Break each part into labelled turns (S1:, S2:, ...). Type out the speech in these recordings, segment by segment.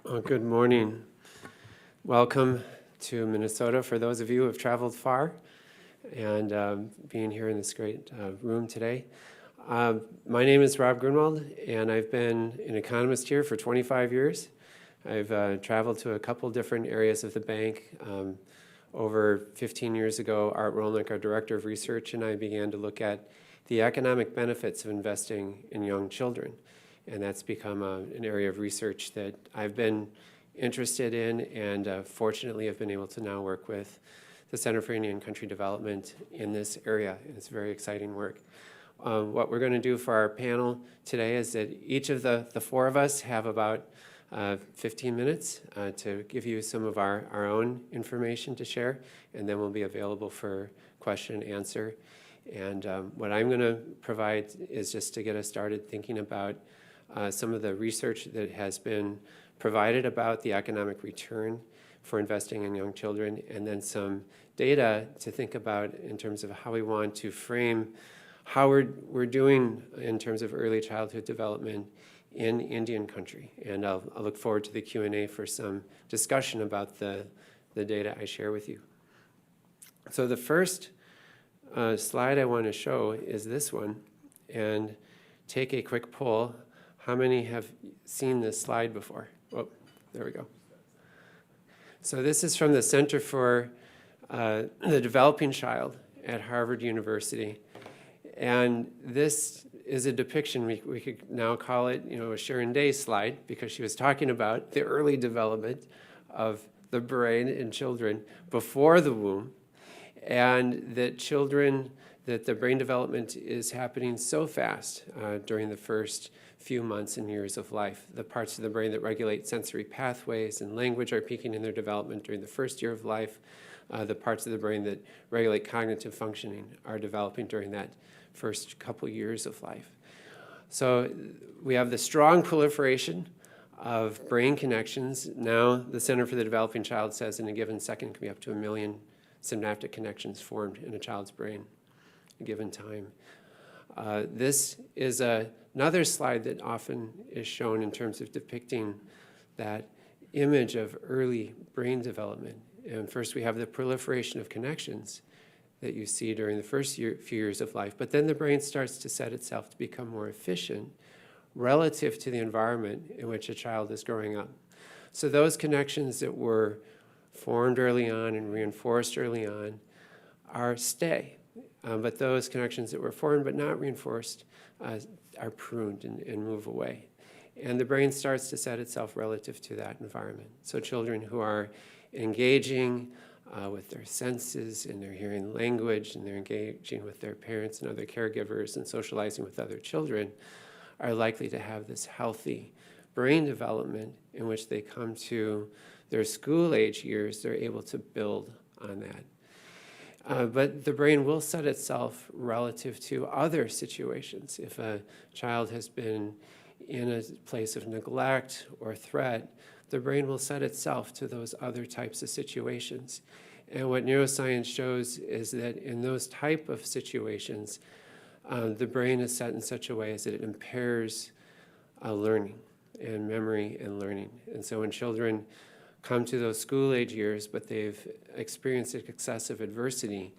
S1: Well, good morning. Welcome to Minnesota for those of you who have traveled far and being here in this great room today. My name is Rob Grunewald, and I've been an economist here for 25 years. I've traveled to a couple different areas of the bank. Over 15 years ago, Art Rolnick, our director of research, and I began to look at the economic benefits of investing in young children. And that's become an area of research that I've been interested in, and fortunately have been able to now work with the Center for Indian Country Development in this area. It's very exciting work. What we're going to do for our panel today is that each of the four of us have about 15 minutes to give you some of our own information to share, and then we'll be available for question and answer. And what I'm going to provide is just to get us started thinking about some of the research that has been provided about the economic return for investing in young children, and then some data to think about in terms of how we want to frame how we're doing in terms of early childhood development in Indian country. And I'll look forward to the Q&A for some discussion about the data I share with you. So the first slide I want to show is this one, and take a quick poll. How many have seen this slide before? Oh, there we go. So this is from the Center for the Developing Child at Harvard University. And this is a depiction, we could now call it, a Sharon Day slide, because she was talking about the early development of the brain in children before the womb, and that the brain development is happening so fast during the first few months and years of life. The parts of the brain that regulate sensory pathways and language are peaking in their development during the first year of life. The parts of the brain that regulate cognitive functioning are developing during that first couple years of life. So we have the strong proliferation of brain connections. Now the Center for the Developing Child says in a given second can be up to 1 million synaptic connections formed in a child's brain at a given time. This is another slide that often is shown in terms of depicting that image of early brain development. And first we have the proliferation of connections that you see during the first few years of life, but then the brain starts to set itself to become more efficient relative to the environment in which a child is growing up. So those connections that were formed early on and reinforced early on stay. But those connections that were formed but not reinforced are pruned and move away. And the brain starts to set itself relative to that environment. So children who are engaging with their senses, and they're hearing language, and they're engaging with their parents and other caregivers and socializing with other children are likely to have this healthy brain development in which they come to their school age years, they're able to build on that. But the brain will set itself relative to other situations. If a child has been in a place of neglect or threat, the brain will set itself to those other types of situations. And what neuroscience shows is that in those type of situations, the brain is set in such a way as that it impairs learning and memory and learning. And so when children come to those school age years, but they've experienced excessive adversity,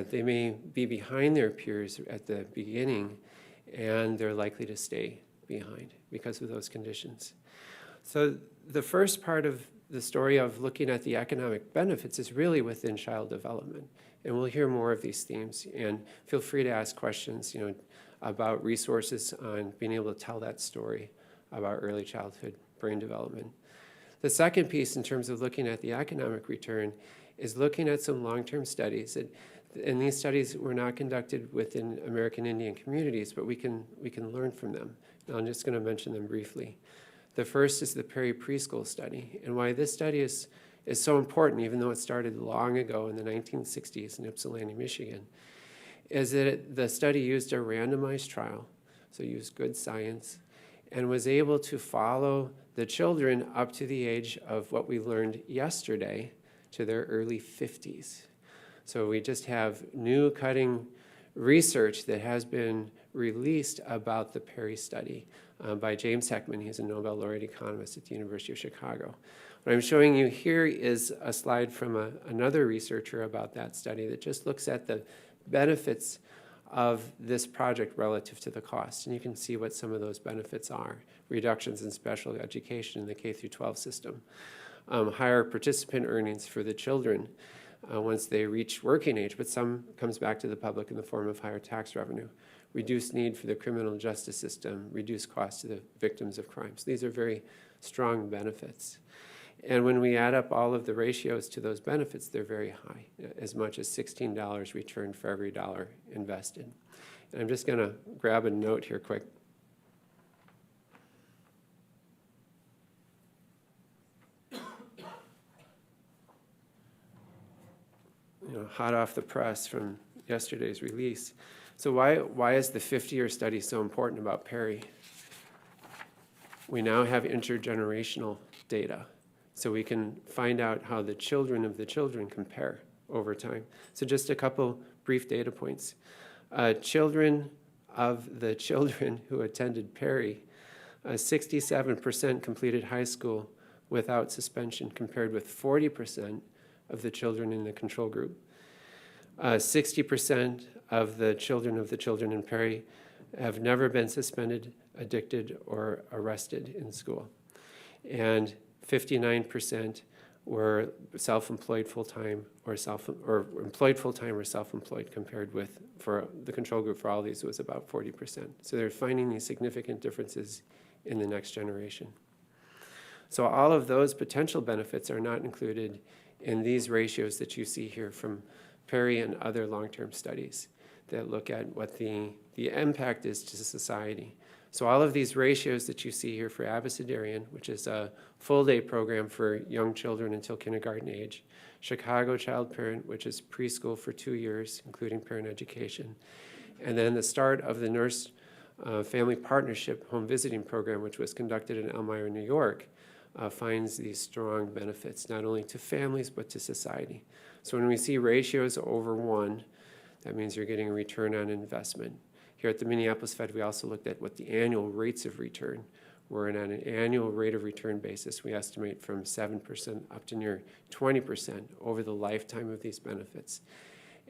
S1: they may be behind their peers at the beginning, and they're likely to stay behind because of those conditions. So the first part of the story of looking at the economic benefits is really within child development. And we'll hear more of these themes. And feel free to ask questions, about resources on being able to tell that story about early childhood brain development. The second piece in terms of looking at the economic return is looking at some long-term studies. And these studies were not conducted within American Indian communities, but we can learn from them. And I'm just going to mention them briefly. The first is the Preschool study, and why this study is so important, even though it started long ago in the 1960s in Ypsilanti, Michigan, is that the study used a randomized trial, so used good science, and was able to follow the children up to the age of what we learned yesterday to their early 50s. So we just have new cutting research that has been released about the Perry study by James Heckman. He's a Nobel laureate economist at the University of Chicago. What I'm showing you here is a slide from another researcher about that study that just looks at the benefits of this project relative to the cost. And you can see what some of those benefits are. Reductions in special education in the K through 12 system. Higher participant earnings for the children once they reach working age, but some comes back to the public in the form of higher tax revenue. Reduced need for the criminal justice system, reduced costs to the victims of crimes. These are very strong benefits. And when we add up all of the ratios to those benefits, they're very high, as much as $16 returned for every dollar invested. And I'm just going to grab a note here quick. Hot off the press from yesterday's release. So why is the 50-year study so important about Perry? We now have intergenerational data, so we can find out how the children of the children compare over time. So just a couple brief data points. Children of the children who attended Perry, 67% completed high school without suspension, compared with 40% of the children in the control group. 60% of the children in Perry have never been suspended, addicted, or arrested in school. And 59% were self-employed full-time or employed full-time or self-employed, compared with, for the control group for all these, was about 40%. So they're finding these significant differences in the next generation. So all of those potential benefits are not included in these ratios that you see here from Perry and other long-term studies that look at what the impact is to society. So all of these ratios that you see here for Abecedarian, which is a full-day program for young children until kindergarten age, Chicago Child Parent, which is preschool for 2 years, including parent education, and then the start of the Nurse Family Partnership Home Visiting Program, which was conducted in Elmira, New York, finds these strong benefits, not only to families, but to society. So when we see ratios over 1, that means you're getting a return on investment. Here at the Minneapolis Fed, we also looked at what the annual rates of return were, and on an annual rate of return basis, we estimate from 7% up to near 20% over the lifetime of these benefits.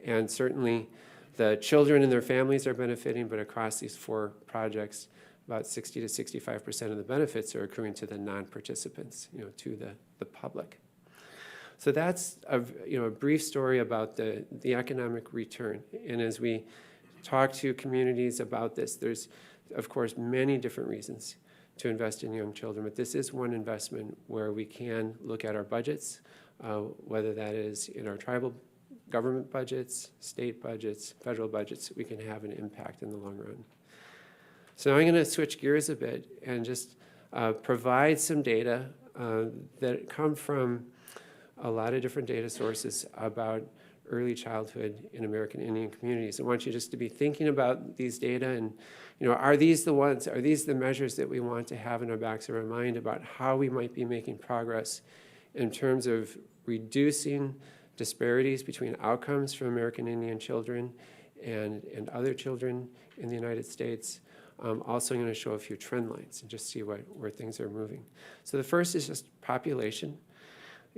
S1: And certainly, the children and their families are benefiting, but across these 4 projects, about 60 to 65% of the benefits are accruing to the non-participants, to the public. So that's a brief story about the economic return. And as we talk to communities about this, there's, of course, many different reasons to invest in young children, but this is one investment where we can look at our budgets, whether that is in our tribal government budgets, state budgets, federal budgets, we can have an impact in the long run. So now I'm going to switch gears a bit and just provide some data that come from a lot of different data sources about early childhood in American Indian communities. I want you just to be thinking about these data and, are these the measures that we want to have in our backs of our mind about how we might be making progress in terms of reducing disparities between outcomes for American Indian children and other children in the United States. Also, I'm going to show a few trend lines and just see where things are moving. So the first is just population.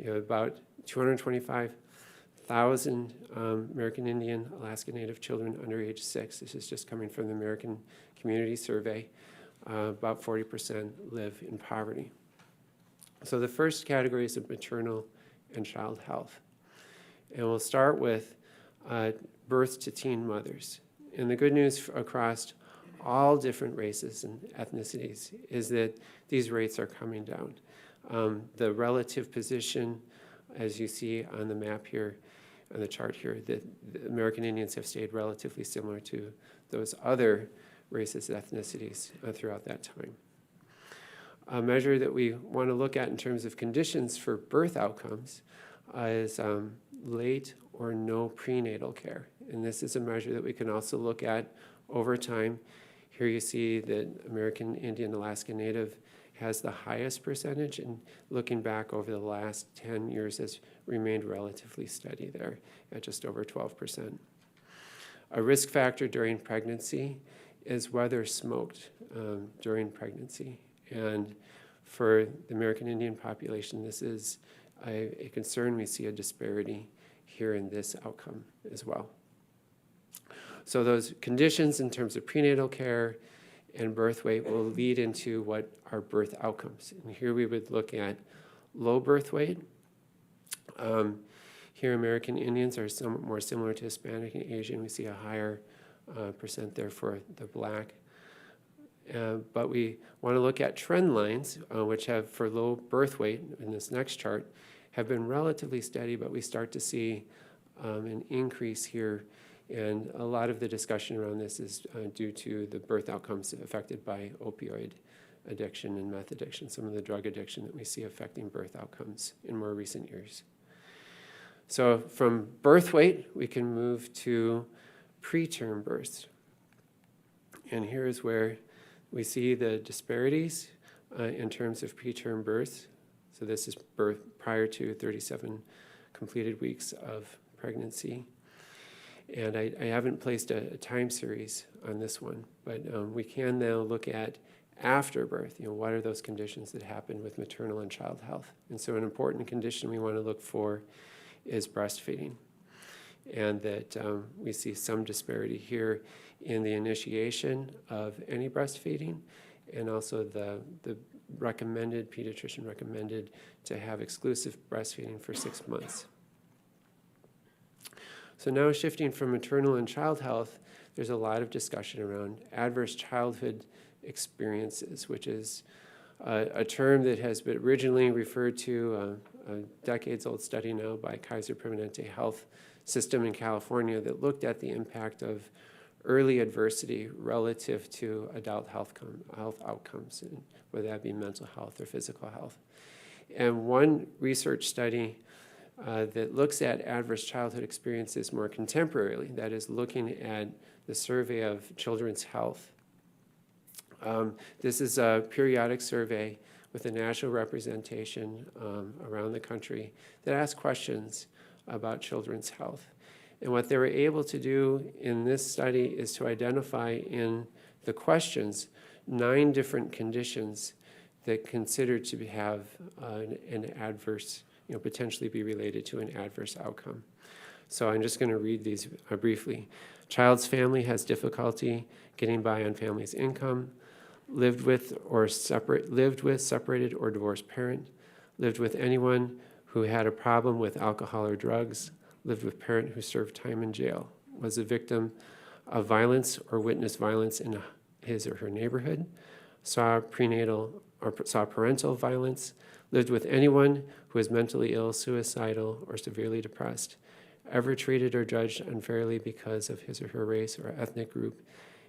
S1: About 225,000 American Indian, Alaska Native children under age 6. This is just coming from the American Community Survey. About 40% live in poverty. So the first category is of maternal and child health. And we'll start with birth to teen mothers. And the good news across all different races and ethnicities is that these rates are coming down. The relative position, as you see on the map here, on the chart here, that the American Indians have stayed relatively similar to those other races and ethnicities throughout that time. A measure that we want to look at in terms of conditions for birth outcomes is late or no prenatal care. And this is a measure that we can also look at over time. Here you see that American Indian, Alaska Native has the highest percentage, and looking back over the last 10 years has remained relatively steady there at just over 12%. A risk factor during pregnancy is whether smoked during pregnancy. And for the American Indian population, this is a concern. We see a disparity here in this outcome as well. So those conditions in terms of prenatal care and birth weight will lead into what are birth outcomes. And here we would look at low birth weight. Here American Indians are somewhat more similar to Hispanic and Asian. We see a higher percent there for the Black. But we want to look at trend lines, which have, for low birth weight in this next chart, have been relatively steady, but we start to see an increase here. And a lot of the discussion around this is due to the birth outcomes affected by opioid addiction and meth addiction, some of the drug addiction that we see affecting birth outcomes in more recent years. So from birth weight, we can move to preterm births. And here's where we see the disparities in terms of preterm births. So this is birth prior to 37 completed weeks of pregnancy. And I haven't placed a time series on this one, but we can now look at after birth. What are those conditions that happen with maternal and child health? And so an important condition we want to look for is breastfeeding. And that we see some disparity here in the initiation of any breastfeeding, and also the pediatrician recommended to have exclusive breastfeeding for 6 months. So now shifting from maternal and child health, there's a lot of discussion around adverse childhood experiences, which is a term that has been originally referred to a decades-old study now by Kaiser Permanente Health System in California that looked at the impact of early adversity relative to adult health outcomes, and whether that be mental health or physical health. And one research study that looks at adverse childhood experiences more contemporarily, that is looking at the survey of children's health. This is a periodic survey with a national representation around the country that asks questions about children's health. And what they were able to do in this study is to identify in the questions 9 different conditions that considered to have an adverse, potentially be related to an adverse outcome. So I'm just going to read these briefly. Child's family has difficulty getting by on family's income, lived with, separated, or divorced parent, lived with anyone who had a problem with alcohol or drugs, lived with parent who served time in jail, was a victim of violence or witnessed violence in his or her neighborhood, saw parental violence, lived with anyone who is mentally ill, suicidal, or severely depressed, ever treated or judged unfairly because of his or her race or ethnic group,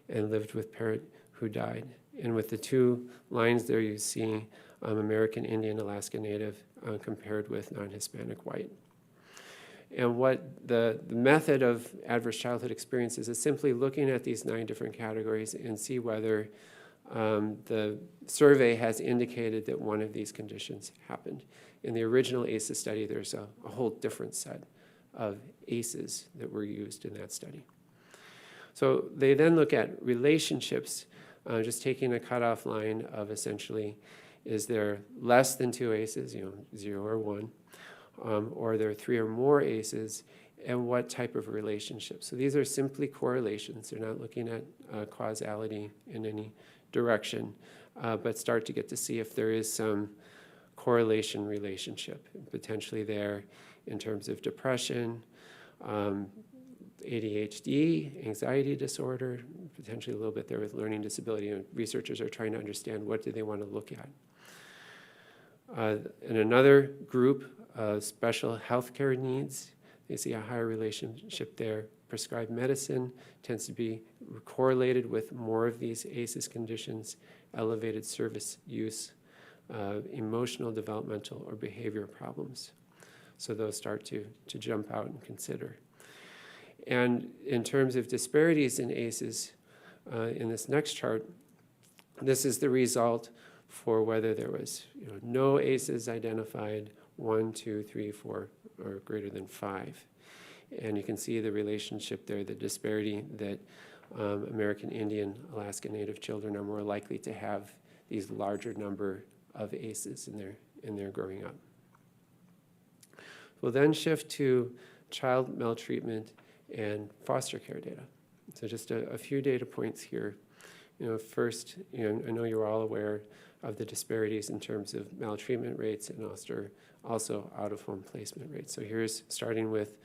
S1: and lived with parent who died. And with the 2 lines there, you see American Indian, Alaska Native compared with non-Hispanic white. And what the method of adverse childhood experiences is simply looking at these 9 different categories and see whether the survey has indicated that one of these conditions happened. In the original ACEs study, there's a whole different set of ACEs that were used in that study. So they then look at relationships, just taking a cutoff line of essentially, is there less than 2 ACEs, 0 or 1, or there are 3 or more ACEs, and what type of relationship. So these are simply correlations. They're not looking at causality in any direction, but start to get to see if there is some correlation relationship potentially there in terms of depression, ADHD, anxiety disorder, potentially a little bit there with learning disability. And researchers are trying to understand what do they want to look at. In another group, special health care needs, they see a higher relationship there. Prescribed medicine tends to be correlated with more of these ACEs conditions, elevated service use, emotional, developmental, or behavior problems. So those start to jump out and consider. And in terms of disparities in ACEs, in this next chart, this is the result for whether there was no ACEs identified, 1, 2, 3, 4, or greater than 5. And you can see the relationship there, the disparity that American Indian, Alaska Native children are more likely to have these larger number of ACEs in their growing up. We'll then shift to child maltreatment and foster care data. So just a few data points here. First, I know you're all aware of the disparities in terms of maltreatment rates and also out-of-home placement rates. So here's starting with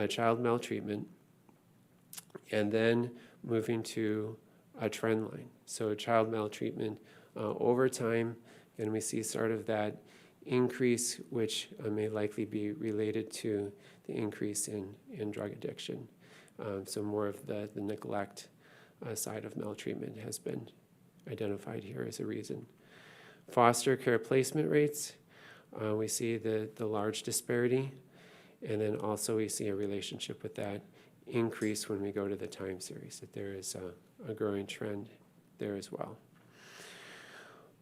S1: child maltreatment, and then moving to a trend line. So child maltreatment over time, and we see sort of that increase, which may likely be related to the increase in drug addiction. So more of the neglect side of maltreatment has been identified here as a reason. Foster care placement rates, we see the large disparity, and then also we see a relationship with that increase when we go to the time series, that there is a growing trend there as well.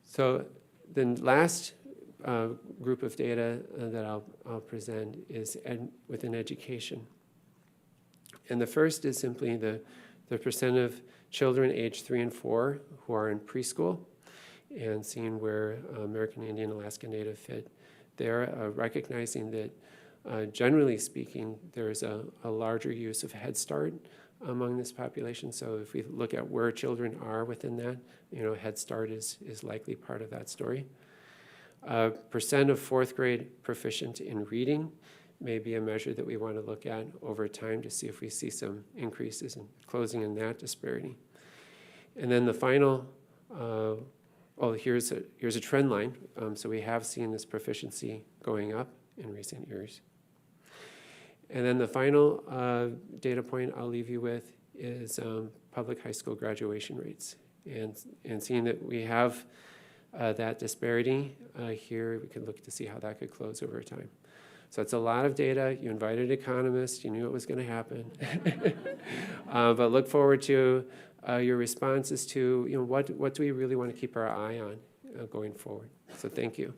S1: So the last group of data that I'll present is within education. And the first is simply the percent of children aged 3 and 4 who are in preschool, and seeing where American Indian, Alaska Native fit there, recognizing that generally speaking, there's a larger use of Head Start among this population. So if we look at where children are within that, Head Start is likely part of that story. Percent of 4th grade proficient in reading may be a measure that we want to look at over time to see if we see some increases in closing in that disparity. And then the final, here's a trend line. So we have seen this proficiency going up in recent years. And then the final data point I'll leave you with is public high school graduation rates. And seeing that we have that disparity here, we can look to see how that could close over time. So it's a lot of data. You invited Economist. You knew it was going to happen. But look forward to your responses to what do we really want to keep our eye on going forward. So thank you.